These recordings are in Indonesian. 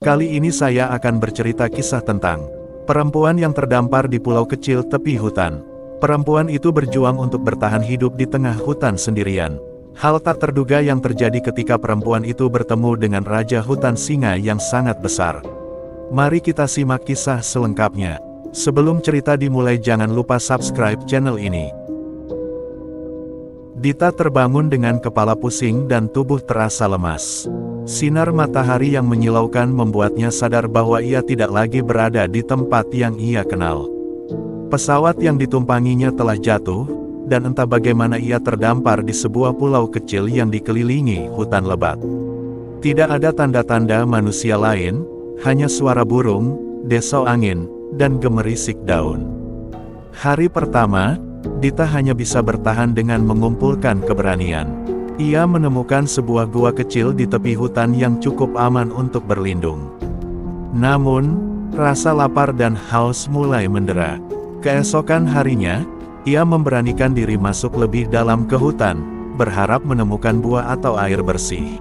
Kali ini saya akan bercerita kisah tentang perempuan yang terdampar di pulau kecil tepi hutan. Perempuan itu berjuang untuk bertahan hidup di tengah hutan sendirian. Hal tak terduga yang terjadi ketika perempuan itu bertemu dengan Raja Hutan Singa yang sangat besar. Mari kita simak kisah selengkapnya. Sebelum cerita dimulai, jangan lupa subscribe channel ini. Dita terbangun dengan kepala pusing dan tubuh terasa lemas. Sinar matahari yang menyilaukan membuatnya sadar bahwa ia tidak lagi berada di tempat yang ia kenal. Pesawat yang ditumpanginya telah jatuh, dan entah bagaimana ia terdampar di sebuah pulau kecil yang dikelilingi hutan lebat. Tidak ada tanda-tanda manusia lain, hanya suara burung, desau angin, dan gemerisik daun. Hari pertama, Dita hanya bisa bertahan dengan mengumpulkan keberanian. Ia menemukan sebuah gua kecil di tepi hutan yang cukup aman untuk berlindung. Namun, rasa lapar dan haus mulai mendera. Keesokan harinya, ia memberanikan diri masuk lebih dalam ke hutan, berharap menemukan buah atau air bersih.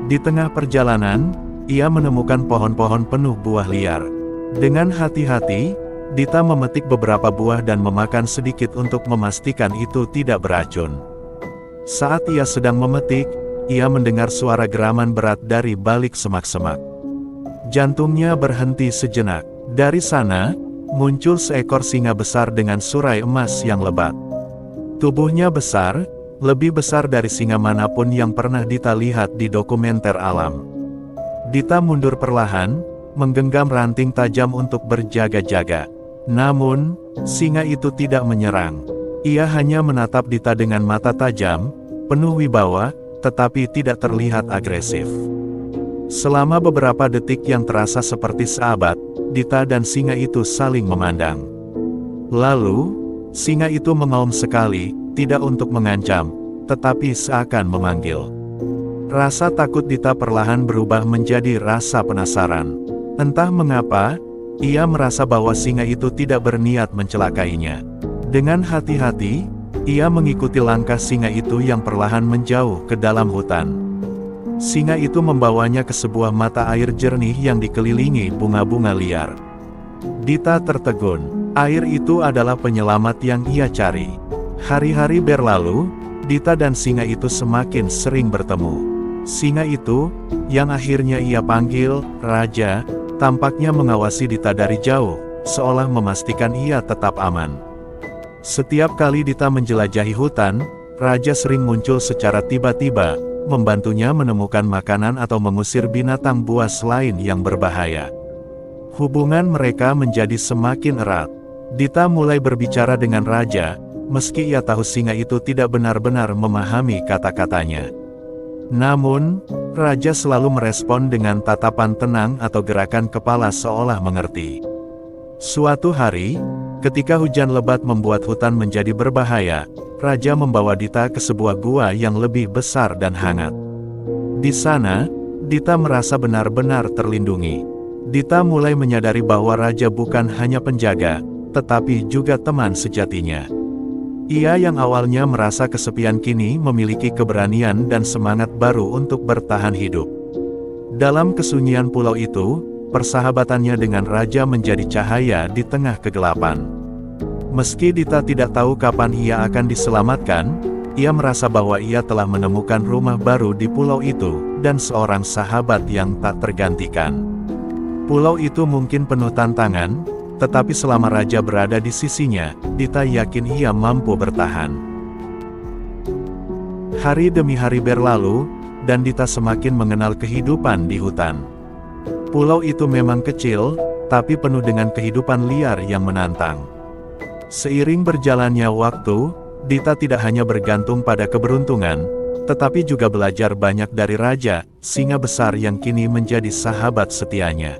Di tengah perjalanan, ia menemukan pohon-pohon penuh buah liar. Dengan hati-hati, Dita memetik beberapa buah dan memakan sedikit untuk memastikan itu tidak beracun. Saat ia sedang memetik, ia mendengar suara geraman berat dari balik semak-semak. Jantungnya berhenti sejenak. Dari sana, muncul seekor singa besar dengan surai emas yang lebat. Tubuhnya besar, lebih besar dari singa manapun yang pernah Dita lihat di dokumenter alam. Dita mundur perlahan, menggenggam ranting tajam untuk berjaga-jaga. Namun, singa itu tidak menyerang. Ia hanya menatap Dita dengan mata tajam, penuh wibawa, tetapi tidak terlihat agresif. Selama beberapa detik yang terasa seperti sahabat, Dita dan singa itu saling memandang. Lalu, singa itu mengaum sekali, tidak untuk mengancam, tetapi seakan memanggil. Rasa takut Dita perlahan berubah menjadi rasa penasaran. Entah mengapa, ia merasa bahwa singa itu tidak berniat mencelakainya. Dengan hati-hati, ia mengikuti langkah singa itu yang perlahan menjauh ke dalam hutan. Singa itu membawanya ke sebuah mata air jernih yang dikelilingi bunga-bunga liar. Dita tertegun. Air itu adalah penyelamat yang ia cari. Hari-hari berlalu, Dita dan singa itu semakin sering bertemu. Singa itu, yang akhirnya ia panggil Raja, tampaknya mengawasi Dita dari jauh, seolah memastikan ia tetap aman. Setiap kali Dita menjelajahi hutan, Raja sering muncul secara tiba-tiba, membantunya menemukan makanan atau mengusir binatang buas lain yang berbahaya. Hubungan mereka menjadi semakin erat. Dita mulai berbicara dengan Raja, meski ia tahu singa itu tidak benar-benar memahami kata-katanya. Namun, Raja selalu merespon dengan tatapan tenang atau gerakan kepala seolah mengerti. Suatu hari, ketika hujan lebat membuat hutan menjadi berbahaya, Raja membawa Dita ke sebuah gua yang lebih besar dan hangat. Di sana, Dita merasa benar-benar terlindungi. Dita mulai menyadari bahwa Raja bukan hanya penjaga, tetapi juga teman sejatinya. Ia yang awalnya merasa kesepian kini memiliki keberanian dan semangat baru untuk bertahan hidup. Dalam kesunyian pulau itu, persahabatannya dengan Raja menjadi cahaya di tengah kegelapan. Meski Dita tidak tahu kapan ia akan diselamatkan, ia merasa bahwa ia telah menemukan rumah baru di pulau itu, dan seorang sahabat yang tak tergantikan. Pulau itu mungkin penuh tantangan, tetapi selama Raja berada di sisinya, Dita yakin ia mampu bertahan. Hari demi hari berlalu, dan Dita semakin mengenal kehidupan di hutan. Pulau itu memang kecil, tapi penuh dengan kehidupan liar yang menantang. Seiring berjalannya waktu, Dita tidak hanya bergantung pada keberuntungan, tetapi juga belajar banyak dari Raja, singa besar yang kini menjadi sahabat setianya.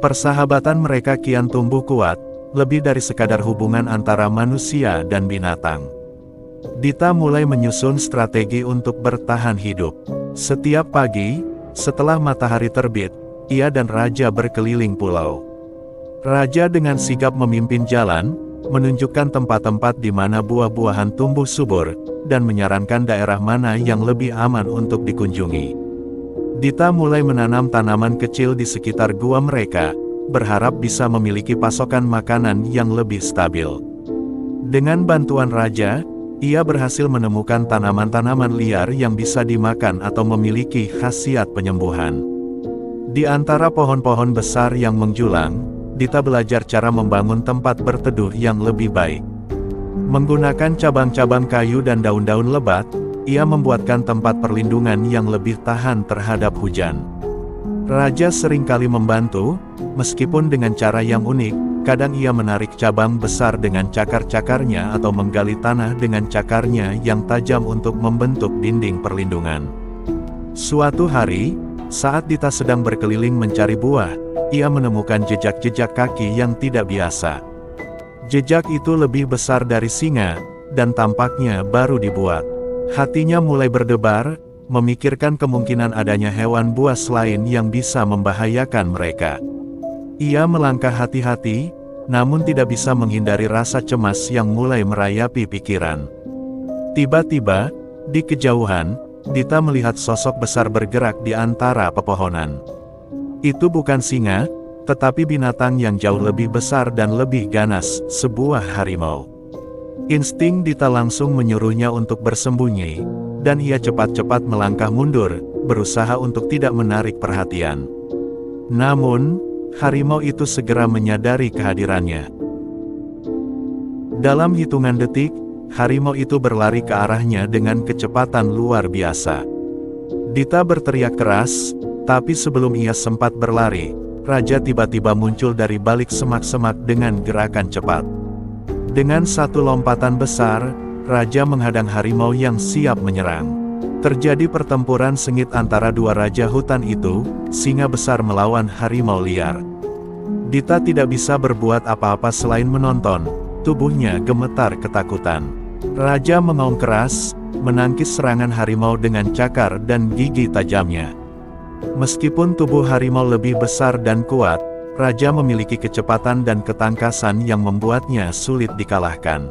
Persahabatan mereka kian tumbuh kuat, lebih dari sekadar hubungan antara manusia dan binatang. Dita mulai menyusun strategi untuk bertahan hidup. Setiap pagi, setelah matahari terbit, ia dan Raja berkeliling pulau. Raja dengan sigap memimpin jalan, menunjukkan tempat-tempat di mana buah-buahan tumbuh subur, dan menyarankan daerah mana yang lebih aman untuk dikunjungi. Dita mulai menanam tanaman kecil di sekitar gua mereka, berharap bisa memiliki pasokan makanan yang lebih stabil. Dengan bantuan raja, ia berhasil menemukan tanaman-tanaman liar yang bisa dimakan atau memiliki khasiat penyembuhan. Di antara pohon-pohon besar yang menjulang, Dita belajar cara membangun tempat berteduh yang lebih baik. Menggunakan cabang-cabang kayu dan daun-daun lebat, ia membuatkan tempat perlindungan yang lebih tahan terhadap hujan. Raja seringkali membantu, meskipun dengan cara yang unik. Kadang ia menarik cabang besar dengan cakar-cakarnya atau menggali tanah dengan cakarnya yang tajam untuk membentuk dinding perlindungan. Suatu hari, saat Dita sedang berkeliling mencari buah, ia menemukan jejak-jejak kaki yang tidak biasa. Jejak itu lebih besar dari singa, dan tampaknya baru dibuat. Hatinya mulai berdebar, memikirkan kemungkinan adanya hewan buas lain yang bisa membahayakan mereka. Ia melangkah hati-hati, namun tidak bisa menghindari rasa cemas yang mulai merayapi pikiran. Tiba-tiba, di kejauhan, Dita melihat sosok besar bergerak di antara pepohonan. Itu bukan singa, tetapi binatang yang jauh lebih besar dan lebih ganas, sebuah harimau. Insting Dita langsung menyuruhnya untuk bersembunyi, dan ia cepat-cepat melangkah mundur, berusaha untuk tidak menarik perhatian. Namun, harimau itu segera menyadari kehadirannya. Dalam hitungan detik, harimau itu berlari ke arahnya dengan kecepatan luar biasa. Dita berteriak keras, tapi sebelum ia sempat berlari, raja tiba-tiba muncul dari balik semak-semak dengan gerakan cepat. Dengan satu lompatan besar, raja menghadang harimau yang siap menyerang. Terjadi pertempuran sengit antara dua raja hutan itu, singa besar melawan harimau liar. Dita tidak bisa berbuat apa-apa selain menonton, tubuhnya gemetar ketakutan. Raja mengaum keras, menangkis serangan harimau dengan cakar dan gigi tajamnya. Meskipun tubuh harimau lebih besar dan kuat, raja memiliki kecepatan dan ketangkasan yang membuatnya sulit dikalahkan.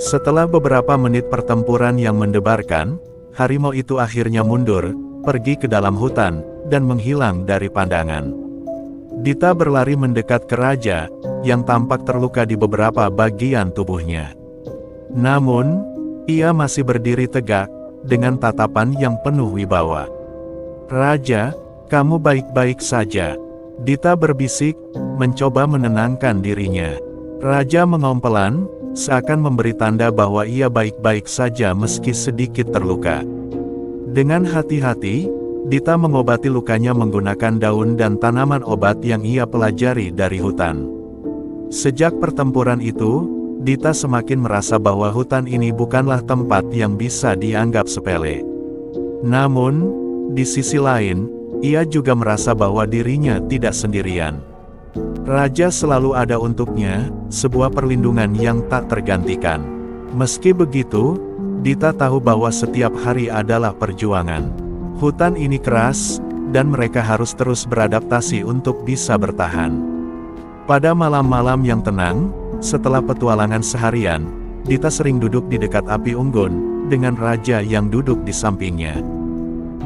Setelah beberapa menit pertempuran yang mendebarkan, harimau itu akhirnya mundur, pergi ke dalam hutan, dan menghilang dari pandangan. Dita berlari mendekat ke raja, yang tampak terluka di beberapa bagian tubuhnya. Namun, ia masih berdiri tegak, dengan tatapan yang penuh wibawa. "Raja, kamu baik-baik saja?" Dita berbisik, mencoba menenangkan dirinya. Raja mengaum pelan, seakan memberi tanda bahwa ia baik-baik saja meski sedikit terluka. Dengan hati-hati, Dita mengobati lukanya menggunakan daun dan tanaman obat yang ia pelajari dari hutan. Sejak pertempuran itu, Dita semakin merasa bahwa hutan ini bukanlah tempat yang bisa dianggap sepele. Namun, di sisi lain, ia juga merasa bahwa dirinya tidak sendirian. Raja selalu ada untuknya, sebuah perlindungan yang tak tergantikan. Meski begitu, Dita tahu bahwa setiap hari adalah perjuangan. Hutan ini keras, dan mereka harus terus beradaptasi untuk bisa bertahan. Pada malam-malam yang tenang, setelah petualangan seharian, Dita sering duduk di dekat api unggun, dengan raja yang duduk di sampingnya.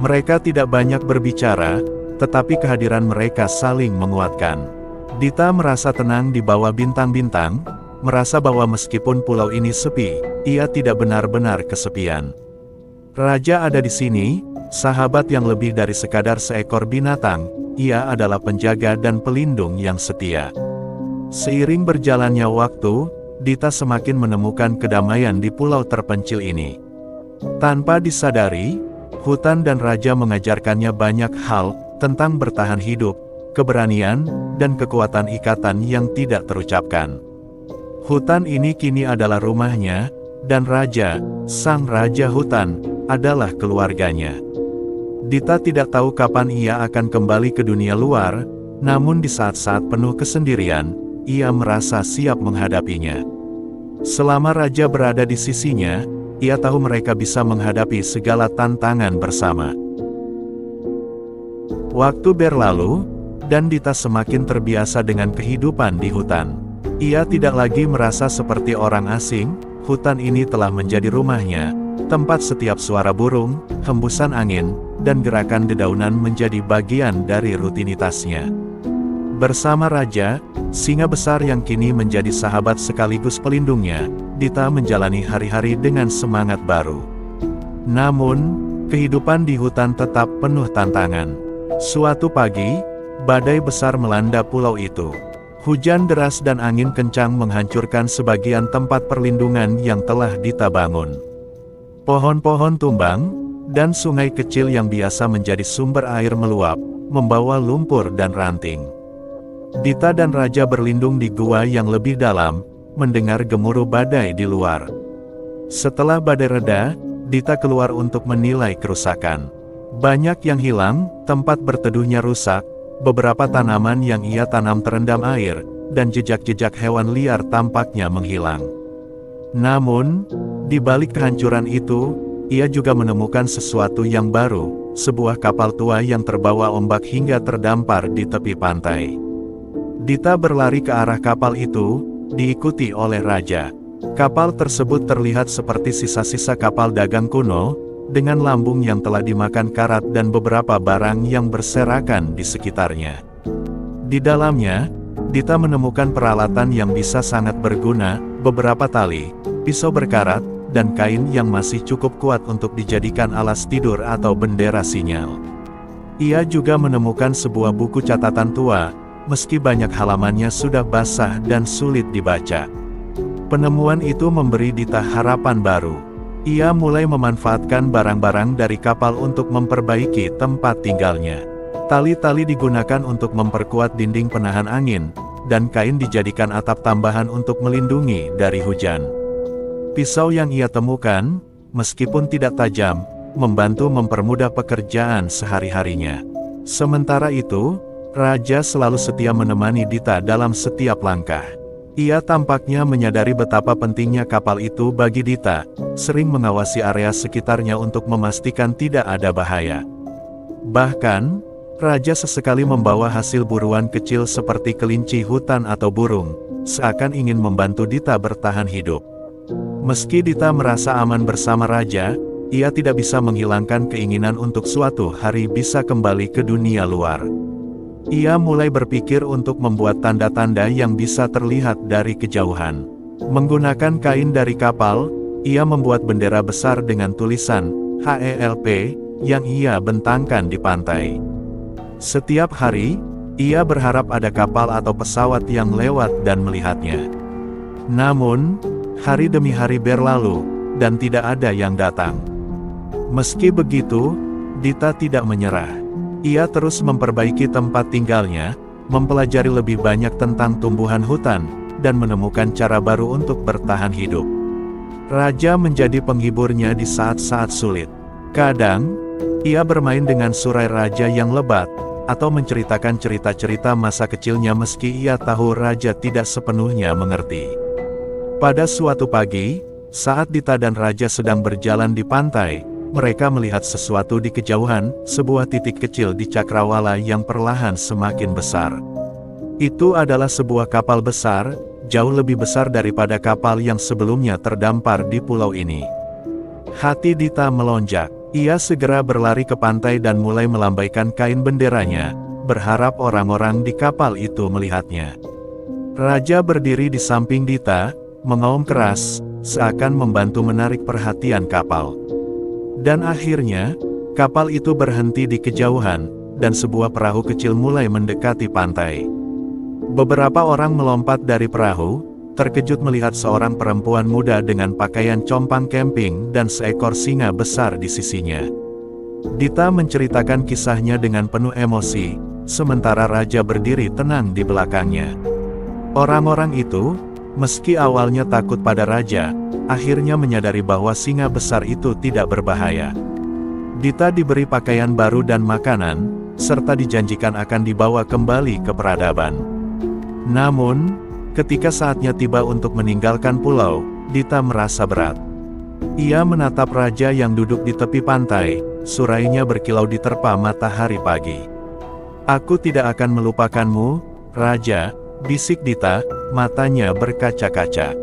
Mereka tidak banyak berbicara, tetapi kehadiran mereka saling menguatkan. Dita merasa tenang di bawah bintang-bintang, merasa bahwa meskipun pulau ini sepi, ia tidak benar-benar kesepian. Raja ada di sini, sahabat yang lebih dari sekadar seekor binatang, ia adalah penjaga dan pelindung yang setia. Seiring berjalannya waktu, Dita semakin menemukan kedamaian di pulau terpencil ini. Tanpa disadari, hutan dan raja mengajarkannya banyak hal, tentang bertahan hidup, keberanian, dan kekuatan ikatan yang tidak terucapkan. Hutan ini kini adalah rumahnya, dan raja, sang raja hutan, adalah keluarganya. Dita tidak tahu kapan ia akan kembali ke dunia luar, namun di saat-saat penuh kesendirian, ia merasa siap menghadapinya. Selama raja berada di sisinya, ia tahu mereka bisa menghadapi segala tantangan bersama. Waktu berlalu, dan Dita semakin terbiasa dengan kehidupan di hutan. Ia tidak lagi merasa seperti orang asing, hutan ini telah menjadi rumahnya, tempat setiap suara burung, hembusan angin, dan gerakan dedaunan menjadi bagian dari rutinitasnya. Bersama Raja, singa besar yang kini menjadi sahabat sekaligus pelindungnya, Dita menjalani hari-hari dengan semangat baru. Namun, kehidupan di hutan tetap penuh tantangan. Suatu pagi, badai besar melanda pulau itu. Hujan deras dan angin kencang menghancurkan sebagian tempat perlindungan yang telah Dita bangun. Pohon-pohon tumbang, dan sungai kecil yang biasa menjadi sumber air meluap, membawa lumpur dan ranting. Dita dan Raja berlindung di gua yang lebih dalam, mendengar gemuruh badai di luar. Setelah badai reda, Dita keluar untuk menilai kerusakan. Banyak yang hilang, tempat berteduhnya rusak, beberapa tanaman yang ia tanam terendam air, dan jejak-jejak hewan liar tampaknya menghilang. Namun, di balik kehancuran itu, ia juga menemukan sesuatu yang baru, sebuah kapal tua yang terbawa ombak hingga terdampar di tepi pantai. Dita berlari ke arah kapal itu, diikuti oleh Raja. Kapal tersebut terlihat seperti sisa-sisa kapal dagang kuno, dengan lambung yang telah dimakan karat dan beberapa barang yang berserakan di sekitarnya. Di dalamnya, Dita menemukan peralatan yang bisa sangat berguna, beberapa tali, pisau berkarat, dan kain yang masih cukup kuat untuk dijadikan alas tidur atau bendera sinyal. Ia juga menemukan sebuah buku catatan tua, meski banyak halamannya sudah basah dan sulit dibaca. Penemuan itu memberi Dita harapan baru. Ia mulai memanfaatkan barang-barang dari kapal untuk memperbaiki tempat tinggalnya. Tali-tali digunakan untuk memperkuat dinding penahan angin, dan kain dijadikan atap tambahan untuk melindungi dari hujan. Pisau yang ia temukan, meskipun tidak tajam, membantu mempermudah pekerjaan sehari-harinya. Sementara itu, Raja selalu setia menemani Dita dalam setiap langkah. Ia tampaknya menyadari betapa pentingnya kapal itu bagi Dita, sering mengawasi area sekitarnya untuk memastikan tidak ada bahaya. Bahkan, Raja sesekali membawa hasil buruan kecil seperti kelinci hutan atau burung, seakan ingin membantu Dita bertahan hidup. Meski Dita merasa aman bersama Raja, ia tidak bisa menghilangkan keinginan untuk suatu hari bisa kembali ke dunia luar. Ia mulai berpikir untuk membuat tanda-tanda yang bisa terlihat dari kejauhan. Menggunakan kain dari kapal, ia membuat bendera besar dengan tulisan HELP yang ia bentangkan di pantai. Setiap hari, ia berharap ada kapal atau pesawat yang lewat dan melihatnya. Namun, hari demi hari berlalu, dan tidak ada yang datang. Meski begitu, Dita tidak menyerah. Ia terus memperbaiki tempat tinggalnya, mempelajari lebih banyak tentang tumbuhan hutan, dan menemukan cara baru untuk bertahan hidup. Raja menjadi penghiburnya di saat-saat sulit. Kadang, ia bermain dengan surai Raja yang lebat, atau menceritakan cerita-cerita masa kecilnya meski ia tahu Raja tidak sepenuhnya mengerti. Pada suatu pagi, saat Dita dan Raja sedang berjalan di pantai, mereka melihat sesuatu di kejauhan, sebuah titik kecil di cakrawala yang perlahan semakin besar. Itu adalah sebuah kapal besar, jauh lebih besar daripada kapal yang sebelumnya terdampar di pulau ini. Hati Dita melonjak. Ia segera berlari ke pantai dan mulai melambaikan kain benderanya, berharap orang-orang di kapal itu melihatnya. Raja berdiri di samping Dita, mengaum keras, seakan membantu menarik perhatian kapal. Dan akhirnya, kapal itu berhenti di kejauhan, dan sebuah perahu kecil mulai mendekati pantai. Beberapa orang melompat dari perahu, terkejut melihat seorang perempuan muda dengan pakaian compang camping dan seekor singa besar di sisinya. Dita menceritakan kisahnya dengan penuh emosi, sementara Raja berdiri tenang di belakangnya. Orang-orang itu, meski awalnya takut pada Raja, akhirnya menyadari bahwa singa besar itu tidak berbahaya. Dita diberi pakaian baru dan makanan, serta dijanjikan akan dibawa kembali ke peradaban. Namun, ketika saatnya tiba untuk meninggalkan pulau, Dita merasa berat. Ia menatap Raja yang duduk di tepi pantai, surainya berkilau diterpa matahari pagi. "Aku tidak akan melupakanmu, Raja," bisik Dita, matanya berkaca-kaca.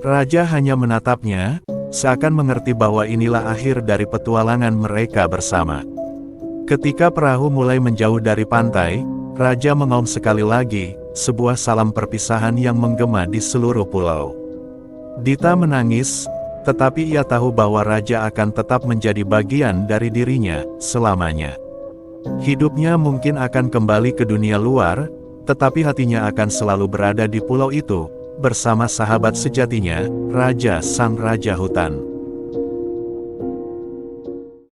Raja hanya menatapnya, seakan mengerti bahwa inilah akhir dari petualangan mereka bersama. Ketika perahu mulai menjauh dari pantai, Raja mengaum sekali lagi, sebuah salam perpisahan yang menggema di seluruh pulau. Dita menangis, tetapi ia tahu bahwa Raja akan tetap menjadi bagian dari dirinya, selamanya. Hidupnya mungkin akan kembali ke dunia luar, tetapi hatinya akan selalu berada di pulau itu, bersama sahabat sejatinya, Raja sang Raja Hutan.